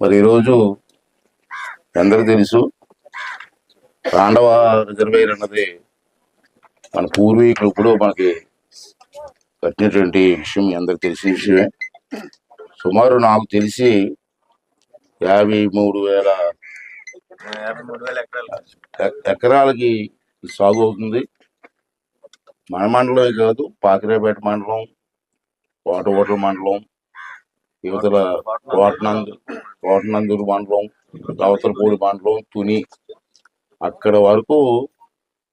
మరి ఈరోజు అందరికి తెలుసు తాండవ రిజర్వేయర్ అన్నది మన పూర్వీకులు ఇప్పుడు మనకి కట్టినటువంటి విషయం మీ అందరికి తెలిసిన విషయమే. సుమారు నాకు తెలిసి 53,000 ఎకరాలకి సాగు అవుతుంది. మన మండలమే కాదు, పాకిరేపేట మండలం, కోటగొట్ల మండలం, యువతల కోటనందూరు మండలం, గవతలపూడి మండలం, తుని అక్కడ వరకు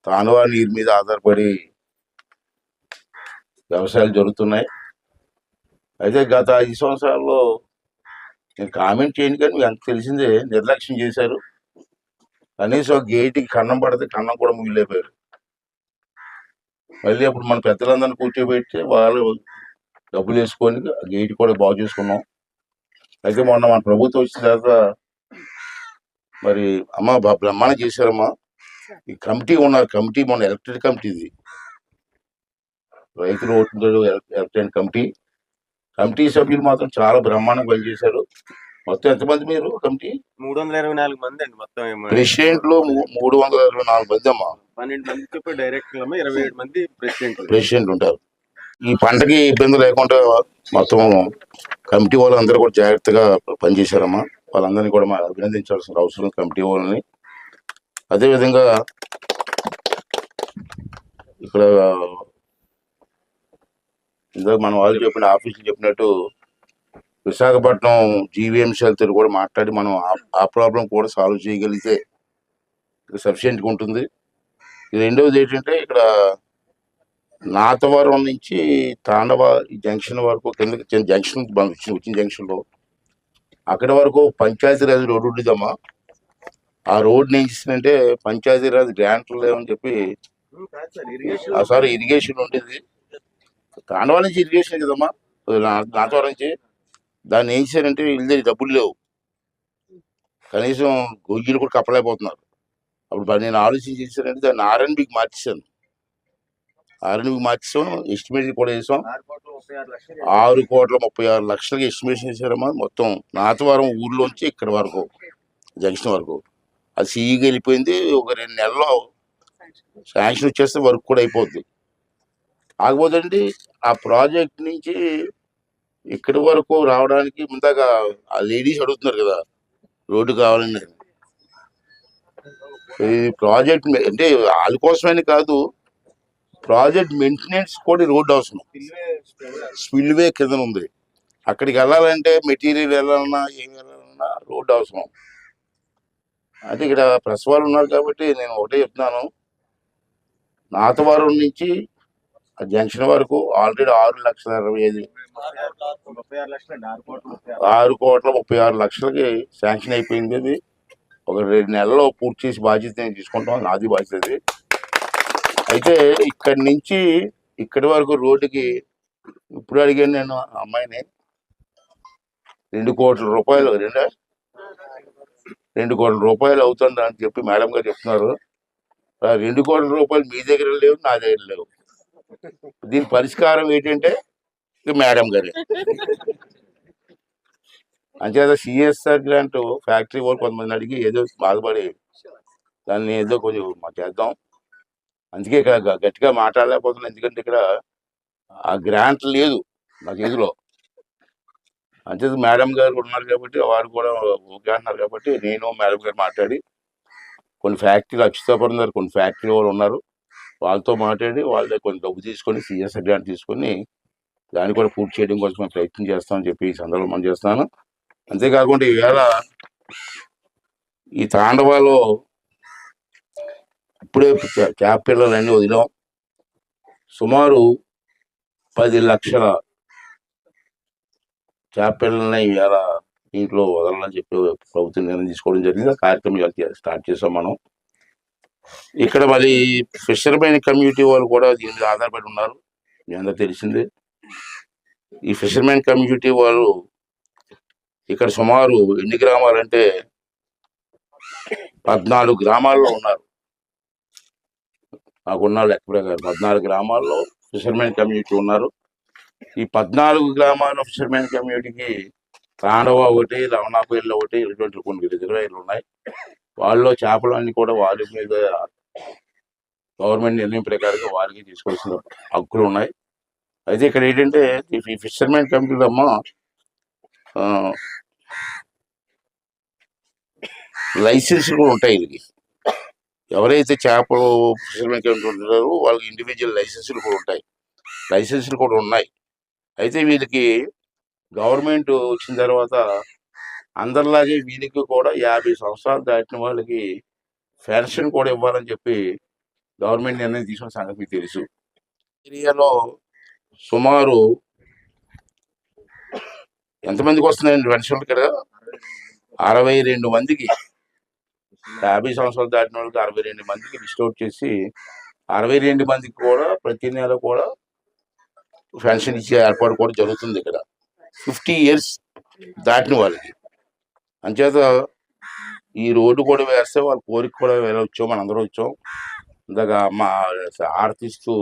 తాండవ నీరు మీద ఆధారపడి వ్యవసాయాలు జరుగుతున్నాయి. అయితే గత 5 సంవత్సరాల్లో నేను కామెంట్ చేయను, కానీ మీకు అంత తెలిసిందే, నిర్లక్ష్యం చేశారు. కనీసం గేటుకి కన్నం పడితే కన్నం కూడా మిగిలిపోయారు. మళ్ళీ అప్పుడు మన పెద్దలందరినీ కూర్చోబెట్టి వాళ్ళు డబ్బులు వేసుకొని గేట్ కూడా బాగు చేసుకున్నాం. అయితే మొన్న మన ప్రభుత్వం వచ్చిన తర్వాత మరి అమ్మ బ్రహ్మాండం చేశారమ్మా. ఈ కమిటీ ఉన్నారు, కమిటీ మొన్న ఎలక్టెడ్ కమిటీది, రైతులు ఓట్లు ఎలక్టెడ్ కమిటీ సభ్యులు మాత్రం చాలా బ్రహ్మాండంగా పనిచేశారు. మొత్తం ఎంతమంది మీరు కమిటీ? 324 మంది అండి మొత్తం. ప్రెసిడెంట్లు 324 మంది అమ్మా. 12 మంది డైరెక్టర్లు, 27 మంది ప్రెసిడెంట్ ఉంటారు. ఈ పంటకి ఇబ్బంది లేకుండా మొత్తం కమిటీ వాళ్ళందరూ కూడా జాగ్రత్తగా పనిచేశారమ్మా. వాళ్ళందరినీ కూడా మనం అభినందించాల్సిన అవసరం కమిటీ వాళ్ళని. అదేవిధంగా ఇక్కడ ఇందాక మన వాళ్ళు చెప్పిన ఆఫీసులు చెప్పినట్టు విశాఖపట్నం జీవీఎంసీలతో కూడా మాట్లాడి మనం ఆ ప్రాబ్లం కూడా సాల్వ్ చేయగలిగితే సఫిషియెంట్గా ఉంటుంది. రెండవది ఏంటంటే ఇక్కడ నాతవరం నుంచి తాండవ జంక్షన్ వరకు కిందకి జంక్షన్ వచ్చిన జంక్షన్లో అక్కడ వరకు పంచాయతీరాజ్ రోడ్డు ఉండేదమ్మా. ఆ రోడ్ని ఏం చేసిందంటే పంచాయతీరాజ్ గ్రాంట్లు లేవని చెప్పి ఇరిగేషన్ ఉండేది. తాండవ నుంచి ఇరిగేషన్ కదమ్మా, నాతవరం నుంచి. దాన్ని ఏం చేశారంటే వీళ్ళ డబ్బులు లేవు, కనీసం గొయ్యిలు కూడా కప్పలేకపోతున్నారు. అప్పుడు నేను ఆలోచన చేశానంటే దాన్ని ఆర్ఎన్బికి మార్చేసాను. ఎస్టిమేషన్ కూడా వేసాం. 6,36,00,000 ఎస్టిమేషన్ వేసారమ్మా. మొత్తం నాతవరం ఊర్లోంచి ఇక్కడ వరకు జంక్షన్ వరకు అది సీఈగా వెళ్ళిపోయింది. ఒక 2 నెలల్లో శాంక్షన్ వచ్చేస్తే వర్క్ కూడా అయిపోద్ది. కాకపోతే ఆ ప్రాజెక్ట్ నుంచి ఇక్కడి వరకు రావడానికి ముందాక ఆ లేడీస్ అడుగుతున్నారు కదా రోడ్డు కావాలని. ఈ ప్రాజెక్ట్ అంటే వాళ్ళ కోసమని కాదు, ప్రాజెక్ట్ మెయింటెనెన్స్ కూడా రోడ్డు అవసరం. స్పిల్వే కింద ఉంది, అక్కడికి వెళ్ళాలంటే మెటీరియల్ వెళ్ళాలన్నా ఏం వెళ్ళాలన్నా రోడ్డు అవసరం. అంటే ఇక్కడ ప్రెస్ వాళ్ళు ఉన్నారు కాబట్టి నేను ఒకటే చెప్తున్నాను, నాతవరం నుంచి జంక్షన్ వరకు ఆల్రెడీ 6,36,000 శాంక్షన్ అయిపోయింది. అది ఒక 2 నెలల్లో పూర్తి చేసి బాధ్యత నేను తీసుకుంటాం, నాది బాధ్యత. అయితే ఇక్కడి నుంచి ఇక్కడి వరకు రోడ్డుకి ఇప్పుడు అడిగాను నేను అమ్మాయిని, 2 కోట్ల రూపాయలు 2 కోట్ల రూపాయలు అవుతుంది అని చెప్పి మేడం గారు చెప్తున్నారు. 2 కోట్ల రూపాయలు మీ దగ్గర లేవు, నా దగ్గర లేవు. దీని పరిష్కారం ఏంటంటే మేడం గారే. అంచేత సిఎస్ఆర్ గ్రాంట్ ఫ్యాక్టరీ వాళ్ళు కొంతమంది అడిగి ఏదో బాధపడి దాన్ని ఏదో కొంచెం చేద్దాం, అందుకే ఇక్కడ గట్టిగా మాట్లాడలేకపోతున్నాం. ఎందుకంటే ఇక్కడ ఆ గ్రాంట్ లేదు నా చేతిలో. అంచేత మేడం గారు ఉన్నారు కాబట్టి వారు కూడా ఓకే అంటున్నారు కాబట్టి నేను మేడం గారు మాట్లాడి కొన్ని ఫ్యాక్టరీలు అచ్యుతాపురం దగ్గర కొన్ని ఫ్యాక్టరీ వాళ్ళు ఉన్నారు, వాళ్ళతో మాట్లాడి వాళ్ళ దగ్గర కొన్ని డబ్బు తీసుకొని సిఎస్ఆర్ గ్రాంట్ తీసుకొని దాన్ని కూడా పూర్తి చేయడం కోసం మేము ప్రయత్నం చేస్తామని చెప్పి ఈ సందర్భంలో మనం చేస్తున్నాను. అంతేకాకుండా ఈవేళ ఈ తాండవలో ఇప్పుడే చేప పిల్లలన్నీ వదిలాం. సుమారు 10 లక్షల చేప పిల్లల్ని ఈవేళ ఇంట్లో వదలాలని చెప్పి ప్రభుత్వం నిర్ణయం తీసుకోవడం జరిగింది. ఆ కార్యక్రమం స్టార్ట్ చేసాం మనం. ఇక్కడ మరి ఫిషర్మెన్ కమ్యూనిటీ వాళ్ళు కూడా దీని మీద ఆధారపడి ఉన్నారు, మీ అందరూ తెలిసిందే. ఈ ఫిషర్మెన్ కమ్యూనిటీ వాళ్ళు ఇక్కడ సుమారు ఎన్ని గ్రామాలంటే 14 గ్రామాల్లో ఉన్నారు. నాకున్న లెక్క ప్రకారం 14 గ్రామాల్లో ఫిషర్మెన్ కమ్యూనిటీ ఉన్నారు. ఈ 14 గ్రామాల ఫిషర్మెన్ కమ్యూనిటీకి తాండవ ఒకటి, రమణాపల్లి ఒకటి, ఇటువంటి కొన్ని రిజర్వాయర్లు ఉన్నాయి. వాళ్ళలో చేపలన్నీ కూడా వారి మీద గవర్నమెంట్ నిర్ణయం ప్రకారంగా వారికి తీసుకోవాల్సిన హక్కులు ఉన్నాయి. అయితే ఇక్కడ ఏంటంటే ఈ ఫిషర్మెన్ కమిటీలో అమ్మ లైసెన్స్ కూడా ఉంటాయి. వీళ్ళకి ఎవరైతే చేపలు ఫిషర్మెన్ కమిటీ ఉంటారో వాళ్ళకి ఇండివిజువల్ లైసెన్సులు కూడా ఉంటాయి. లైసెన్సులు కూడా ఉన్నాయి. అయితే వీళ్ళకి గవర్నమెంట్ వచ్చిన తర్వాత అందరిలాగే వీళ్ళకి కూడా 50 సంవత్సరాలు దాటిన వాళ్ళకి పెన్షన్ కూడా ఇవ్వాలని చెప్పి గవర్నమెంట్ నిర్ణయం తీసుకున్న సంగతి మీకు తెలుసు. ఏరియాలో సుమారు ఎంతమందికి వస్తున్నాయండి పెన్షన్లు? ఇక్కడ 62 మందికి, 50 సంవత్సరాలు దాటిన వాళ్ళకి 62 మందికి లిస్ట్ అవుట్ చేసి 62 మందికి కూడా ప్రతి నెల కూడా పెన్షన్ ఇచ్చే ఏర్పాటు కూడా జరుగుతుంది ఇక్కడ 50 ఇయర్స్ దాటిన వాళ్ళకి. అంచేత ఈ రోడ్డు కూడా వేస్తే వాళ్ళ కోరిక కూడా వెళ్ళొచ్చాం, మనందరం వచ్చాం. ఇందాక మా ఆర్తిస్తూ